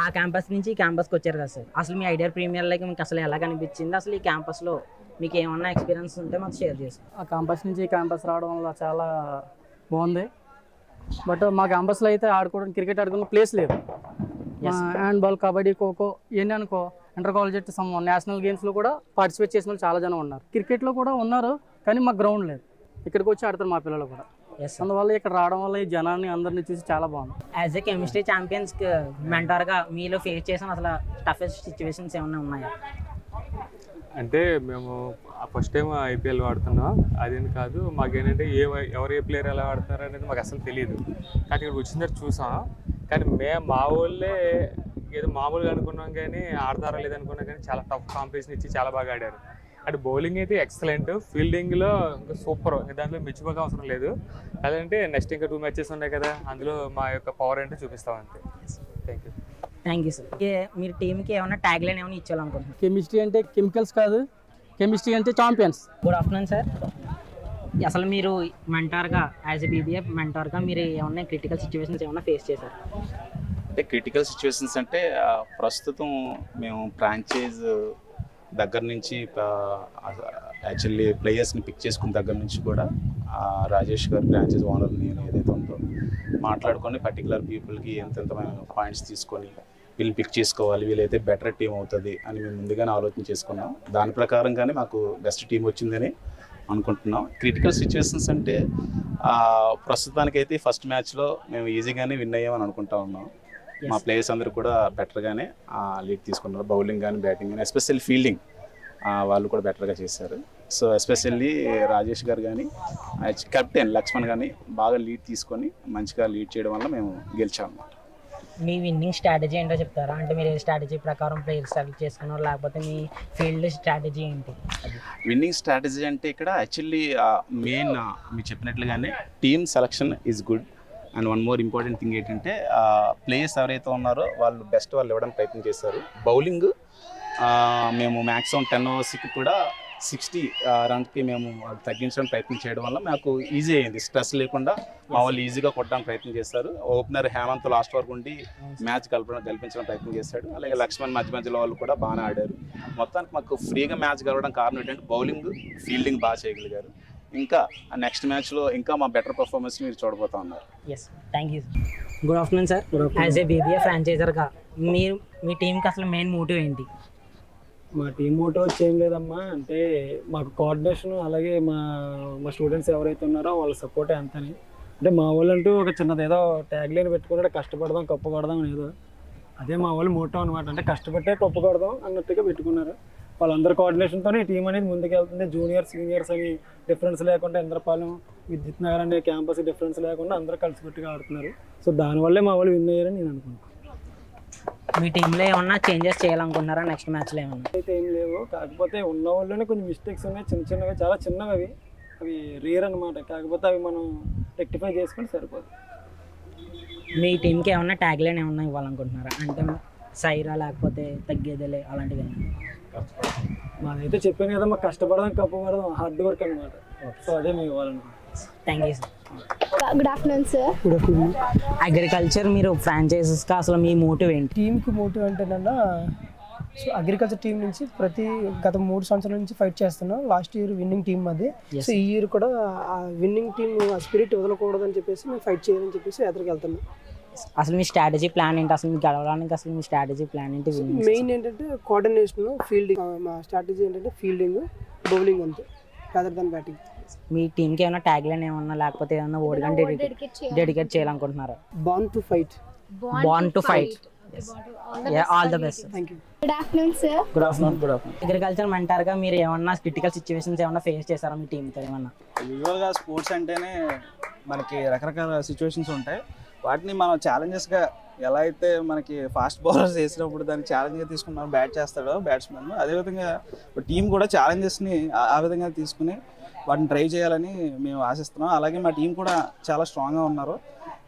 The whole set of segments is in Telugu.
ఆ క్యాంపస్ నుంచి ఈ క్యాంపస్కి వచ్చారు కదా సార్, అసలు మీ ఐడియల్ ప్రీమియర్ లీగ్ మీకు అసలు ఎలా కనిపించింది, అసలు ఈ క్యాంపస్లో మీకు ఏమన్నా ఎక్స్పీరియన్స్ ఉంటే మాకు షేర్ చేస్తాం. ఆ క్యాంపస్ నుంచి ఈ క్యాంపస్ రావడం వల్ల చాలా బాగుంది. బట్ మా క్యాంపస్లో అయితే ఆడుకోవడానికి క్రికెట్ ఆడుకునే ప్లేస్ లేదు. హ్యాండ్బాల్, కబడ్డీ, ఖోఖో ఇవన్నీ అనుకో ఇంటర్ కాలేజ్ నేషనల్ గేమ్స్లో కూడా పార్టిసిపేట్ చేసిన వాళ్ళు చాలా జనం ఉన్నారు. క్రికెట్లో కూడా ఉన్నారు కానీ మాకు గ్రౌండ్ లేదు. ఇక్కడికి వచ్చి ఆడతారు మా పిల్లలు కూడా. అందువల్ల ఇక్కడ రావడం వల్ల ఈ జనాన్ని అందరినీ చూసి చాలా బాగుంది. యాజ్ ఏ కెమిస్ట్రీ ఛాంపియన్స్ మెంటార్గా మీలో ఫేస్ చేసిన అసలు టఫెస్ట్ సిచ్యువేషన్స్ ఏమైనా ఉన్నాయా? అంటే మేము ఫస్ట్ టైం ఐపీఎల్ ఆడుతున్నాం, అదేం కాదు. మాకేంటంటే ఎవరు ఏ ప్లేయర్ ఎలా ఆడుతున్నారు అనేది మాకు అసలు తెలియదు. కానీ ఇక్కడ వచ్చిన తర్వాత చూసాం. కానీ మా వాళ్ళే ఏదో మామూలుగా అనుకున్నాం కానీ ఆడతారా లేదనుకున్నాం కానీ చాలా టఫ్ కాంపిటీషన్ ఇచ్చి చాలా బాగా ఆడారు. అంటే బౌలింగ్ అయితే ఎక్సలెంట్, ఫీల్డింగ్లో ఇంకా సూపర్, దాంట్లో మెచ్చుకోక అవసరం లేదు. అదంటే నెక్స్ట్ ఇంకా 2 మ్యాచెస్ ఉన్నాయి కదా, అందులో మా యొక్క పవర్ ఏంటో చూపిస్తాం అంతే. Thank you sir. మీరు టీంకి ఏమైనా ట్యాగ్ లైన్ ఏమైనా ఇచ్చేయాలనుకుంటున్నారు? కెమిస్ట్రీ అంటే కెమికల్స్ కాదు, కెమిస్ట్రీ అంటే ఛాంపియన్స్. Good afternoon sir. అసలు మీరు మెంటార్గా యాజ్ ఎ బీబీఏ మెంటార్గా మీరు ఏమన్నా క్రిటికల్ సిచ్యువేషన్స్ ఏమైనా ఫేస్ చేశారు? అంటే క్రిటికల్ సిచ్యువేషన్స్ అంటే ప్రస్తుతం మేము ఫ్రాంచైజ్ దగ్గర నుంచి యాక్చువల్లీ ప్లేయర్స్ని పిక్ చేసుకున్న దగ్గర నుంచి కూడా రాజేష్ గారు ఫ్రాంచైజ్ ఓనర్ నేను ఏదైతే ఉందో మాట్లాడుకొని పర్టికులర్ పీపుల్కి ఎంతెంత పాయింట్స్ తీసుకొని వీళ్ళు పిక్ చేసుకోవాలి, వీళ్ళైతే బెటర్ టీం అవుతుంది అని మేము ముందుగానే ఆలోచన చేసుకున్నాం. దాని ప్రకారంగానే మాకు బెస్ట్ టీం వచ్చిందని అనుకుంటున్నాం. క్రిటికల్ సిచ్యువేషన్స్ అంటే ప్రస్తుతానికైతే ఫస్ట్ మ్యాచ్లో మేము ఈజీగానే విన్ అయ్యామని అనుకుంటా ఉన్నాం. మా ప్లేయర్స్ అందరూ కూడా బెటర్గానే లీడ్ తీసుకున్నారు. బౌలింగ్ కానీ బ్యాటింగ్ కానీ ఎస్పెషల్లీ ఫీల్డింగ్ వాళ్ళు కూడా బెటర్గా చేశారు. సో ఎస్పెషల్లీ రాజేష్ గారు కానీ కెప్టెన్ లక్ష్మణ్ కానీ బాగా లీడ్ తీసుకొని మంచిగా లీడ్ చేయడం వల్ల మేము గెలిచామన్నమాట. మీ విన్నింగ్ స్ట్రాటజీ ఏంటో చెప్తారా? అంటే మీరు ఏ స్ట్రాటజీ ప్రకారం ప్లేయర్ సెలెక్ట్ చేసుకున్నారు, లేకపోతే మీ ఫీల్డ్ స్ట్రాటజీ ఏంటి? విన్నింగ్ స్ట్రాటజీ అంటే ఇక్కడ యాక్చువల్లీ మెయిన్ మీరు చెప్పినట్లుగానే team selection is good. And one more important thing ఏంటంటే ప్లేయర్స్ ఎవరైతే ఉన్నారో వాళ్ళు బెస్ట్ వాళ్ళు ఇవ్వడానికి ప్రయత్నం చేశారు. బౌలింగ్ మేము మ్యాక్సిమం 10 ఓవర్స్కి కూడా 60 రన్స్కి మేము తగ్గించడానికి ప్రయత్నం చేయడం వల్ల మాకు ఈజీ అయింది. స్ట్రెస్ లేకుండా మా వాళ్ళు ఈజీగా కొట్టడానికి ప్రయత్నం చేస్తారు. ఓపెనర్ హేమంత్ లాస్ట్ వరకు ఉండి మ్యాచ్ గెలిపించడానికి ప్రయత్నం చేశాడు. అలాగే లక్ష్మణ్ మధ్యలో వాళ్ళు కూడా బాగానే ఆడారు. మొత్తానికి మాకు ఫ్రీగా మ్యాచ్ గెలవడం కారణం ఏంటంటే బౌలింగ్, ఫీల్డింగ్ బాగా చేయగలిగారు. ఇంకా నెక్స్ట్ మ్యాచ్లో ఇంకా మా బెటర్ పర్ఫార్మెన్స్ మీరు చూడబోతా ఉన్నారు. Yes, thank you. Good afternoon sir. As a BBA ఫ్రాంచైజర్గా మీ టీంకి అసలు మెయిన్ మోటివ్ ఏంటి? మా టీం మోటో వచ్చి ఏం లేదమ్మా, అంటే మాకు కోఆర్డినేషన్ అలాగే మా స్టూడెంట్స్ ఎవరైతే ఉన్నారో వాళ్ళ సపోర్టే అంతని. అంటే మా వాళ్ళంటూ ఒక చిన్నది ఏదో ట్యాగ్ లైన్ పెట్టుకున్నాడు, కష్టపడదాం కప్పు కొడదాం ఏదో, అదే మా వాళ్ళు మోటో అనమాట. అంటే కష్టపట్టే కప్పు కొడదాం అన్నట్టుగా పెట్టుకున్నారు. వాళ్ళందరూ కోఆర్డినేషన్తోనే ఈ టీం అనేది ముందుకు వెళ్తుంది. జూనియర్ సీనియర్స్ అని డిఫరెన్స్ లేకుండా ఇంద్రపాలెం, విద్యుత్ నగర్ అనే క్యాంపస్ డిఫరెన్స్ లేకుండా అందరూ కలిసిపెట్టుగా ఆడుతున్నారు. సో దానివల్లే మా వాళ్ళు విన్ అయ్యారని నేను అనుకుంటున్నాను. మీ టీంలో ఏమన్నా చేంజెస్ చేయాలనుకుంటున్నారా నెక్స్ట్ మ్యాచ్లో? ఏమన్నా అయితే ఏం లేవు, కాకపోతే ఉన్న వాళ్ళనే కొన్ని మిస్టేక్స్ ఉన్నాయి, చిన్నవి, చాలా చిన్నవి, అవి రేర్ అనమాట. కాకపోతే అవి మనం రెక్టిఫై చేసుకుంటే సరిపోదు. మీ టీంకి ఏమన్నా ట్యాగ్ లైన్ ఏమన్నా ఇవ్వాలనుకుంటున్నారా? అంటే సైరా లేకపోతే తగ్గేదేలే అలాంటివి? మాదైతే చెప్పాను కదా, మాకు కష్టపడదాం కప్పు పడదాం, హార్డ్ వర్క్ అనమాట. సో అదే మేము ఇవ్వాలన్నమాట. Thank you sir. Good afternoon sir. Good afternoon. Agriculture మీరు ఫ్రాంచైజెస్గా అసలు మీ మోటివ్ ఏంటి? టీంకి మోటివ్ అంటేనన్నా సో అగ్రికల్చర్ టీం నుంచి గత 3 సంవత్సరాల నుంచి ఫైట్ చేస్తున్నాం. లాస్ట్ ఇయర్ విన్నింగ్ టీం అది. సో ఈ ఇయర్ కూడా ఆ విన్నింగ్ టీం ఆ స్పిరిట్ వదలకూడదు అని చెప్పేసి మేము ఫైట్ చేయాలని చెప్పేసి ఎదురుకి వెళ్తున్నాం. అసలు మీ స్ట్రాటజీ ప్లాన్ ఏంటి? అసలు మీకు గెలవడానికి అసలు మీ స్ట్రాటజీ ప్లాన్ ఏంటి? మెయిన్ ఏంటంటే కోఆర్డినేషన్, ఫీల్డింగ్. మా స్ట్రాటజీ ఏంటంటే ఫీల్డింగ్, బౌలింగ్ అంతే, రాదర్ దాన్ బ్యాటింగ్. మీ టీంకి ఏమైనా ట్యాగ్ లైన్ ఏమన్నా లేకపోతే ఏమన్నా ఓడిగా డెడికేట్ చేయాలనుకుంటున్నారా? Born to fight. Born to fight. All the best. Thank you. Good afternoon sir. Good afternoon. Agriculture మెంటార్గా మీరు ఏమన్నా క్రిటికల్ సిచ్యువేషన్స్ ఏమన్నా ఫేస్ చేశారా మీ టీంతో? ఏమన్నా యూజువల్గా స్పోర్ట్స్ అంటేనే మనకి రకరకాల సిచ్యువేషన్స్ ఉంటాయి. వాటిని మనం ఛాలెంజెస్గా ఎలా అయితే మనకి ఫాస్ట్ బౌలర్స్ వేసినప్పుడు దాన్ని ఛాలెంజ్గా తీసుకుని మనం బ్యాట్ చేస్తాడో బ్యాట్స్మెన్, అదేవిధంగా టీం కూడా ఛాలెంజెస్ని ఆ విధంగా తీసుకుని వాటిని ట్రై చేయాలని మేము ఆశిస్తున్నాం. అలాగే మా టీం కూడా చాలా స్ట్రాంగ్గా ఉన్నారు.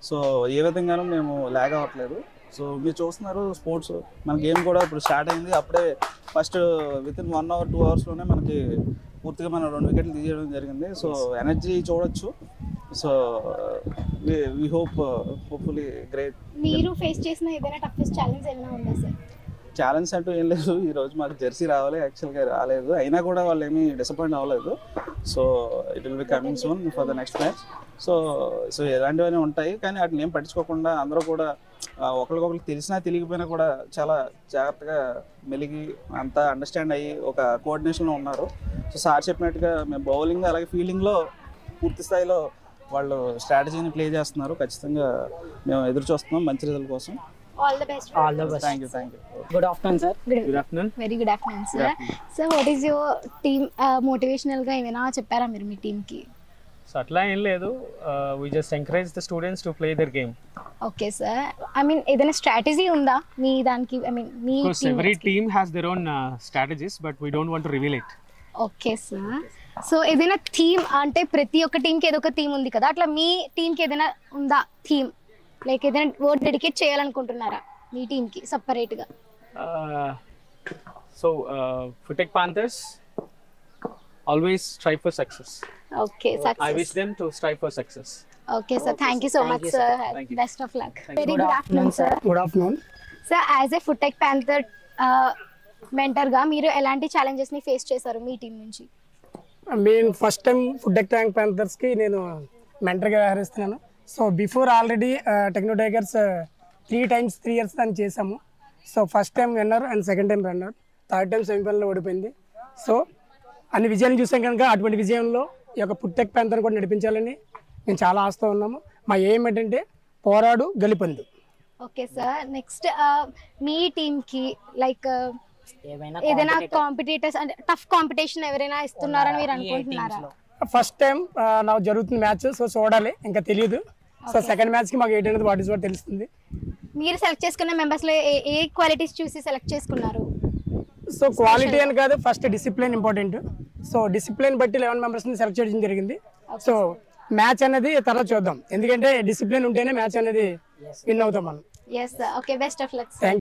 సో ఏ విధంగానూ మేము ల్యాగ్ అవ్వట్లేదు. సో మీరు చూస్తున్నారు స్పోర్ట్స్, మన గేమ్ కూడా ఇప్పుడు స్టార్ట్ అయింది. అప్పుడే ఫస్ట్ వితిన్ 1 hour 2 hours మనకి పూర్తిగా మనం 2 వికెట్లు తీయడం జరిగింది. సో ఎనర్జీ చూడొచ్చు. So we hopefully great. మీరు ఫేస్ చేసిన ఏదైనా టఫెస్ట్ ఛాలెంజ్ ఏమైనా ఉందా సార్? ఛాలెంజ్ అంటూ ఏం లేదు. ఈరోజు మాకు జెర్సీ రావాలి, యాక్చువల్గా రాలేదు, అయినా కూడా వాళ్ళు ఏమీ డిసప్పాయింట్ అవ్వలేదు. So it will be coming soon for the next match. So ఇలాంటివన్నీ ఉంటాయి, కానీ వాటిని ఏం పట్టించుకోకుండా అందరూ కూడా ఒకరికొకరికి తెలిసినా తెలియకపోయినా కూడా చాలా జాగ్రత్తగా మెలిగి అంతా అండర్స్టాండ్ అయ్యి ఒక కోఆర్డినేషన్లో ఉన్నారు. సో సార్ చెప్పినట్టుగా మేము బౌలింగ్ అలాగే ఫీల్డింగ్లో పూర్తి స్థాయిలో వాళ్ళు స్ట్రాటజీని ప్లే చేస్తున్నారు. ఖచ్చితంగా మేము ఎదురు చూస్తున్నాం మంచి రిజల్ట్ కోసం. All the best. All the best. Thank you. Good afternoon sir. Good afternoon. Very good afternoon sir. Sir what is your team మోటివేషనల్గా ఏమైనా చెప్పారా మీరు మీ టీమ్కి? సో అట్లా ఏం లేదు, we just encourage the students to play their game. Okay sir. I mean ఏదైనా స్ట్రాటజీ ఉందా మీ దానికి? ఐ మీన్ మీ every team has their own strategies, but we don't want to reveal it. Okay sir. So ఏదైనా థీమ్ అంటే ప్రతి ఒక్క టీంకి ఏదో ఒక థీమ్ ఉంది కదా, అట్లా మీ టీంకి ఏదైనా ఉందా థీమ్? లైక్ ఏదైనా వర్డ్ డెడికేట్ చేయాలనుకుంటున్నారా మీ టీంకి సపరేట్గా? So Futech Panthers always strive for success. Okay I success. wish them to strive for success. Okay sir, thank you so much sir. Best of luck. Very good afternoon sir. Good afternoon sir, as A Futech Panther మెంటర్గా మీరు ఎలాంటి ఛాలెంజెస్ని ఫేస్ చేశారు మీ టీం నుంచి? నేను ఫస్ట్ టైం Futech Panthersకి నేను మెంటర్గా వ్యవహరిస్తున్నాను. So before already techno tigers 3 years దాన్ని చేసాము. So first time winner and second time runner, third time సెమీఫైనల్లో ఓడిపోయింది. సో అన్ని విజయాన్ని చూసాం కనుక అటువంటి విజయంలో ఈ యొక్క Futech Panther కూడా నడిపించాలని మేము చాలా ఆశతో ఉన్నాము. మా ఎయిమ్ ఏంటంటే పోరాడు గెలుపొందు. Okay sir. నెక్స్ట్ మీ టీంకి లైక్ ఏదైనా ఏదైనా కాంపిటీటర్స్ అంటే టఫ్ కాంపిటీషన్ ఎవరైనా ఇస్తున్నారని మీరు అనుకుంటున్నారా? ఫస్ట్ టైం నాకు జరుగుతున్న మ్యాచ్, సో చూడాలి, ఇంకా తెలియదు. సో సెకండ్ మ్యాచ్కి మాకు ఏంటనేది వాట్ ఈస్ వాట్ తెలుస్తుంది. మీరు సెలెక్ట్ చేసుకున్న మెంబర్స్లో ఏ క్వాలిటీస్ చూసి సెలెక్ట్ చేసుకున్నారు? సో క్వాలిటీ అని కాదు, first discipline important. So discipline బట్టి 11 మెంబర్స్ని సెలెక్ట్ చేయడం జరిగింది. సో మ్యాచ్ అనేది తర్వాత చూద్దాం, ఎందుకంటే డిసిప్లిన్ ఉంటేనే మ్యాచ్ అనేది విన్ అవుతాం మనం. Yes. Okay, best of luck. Thank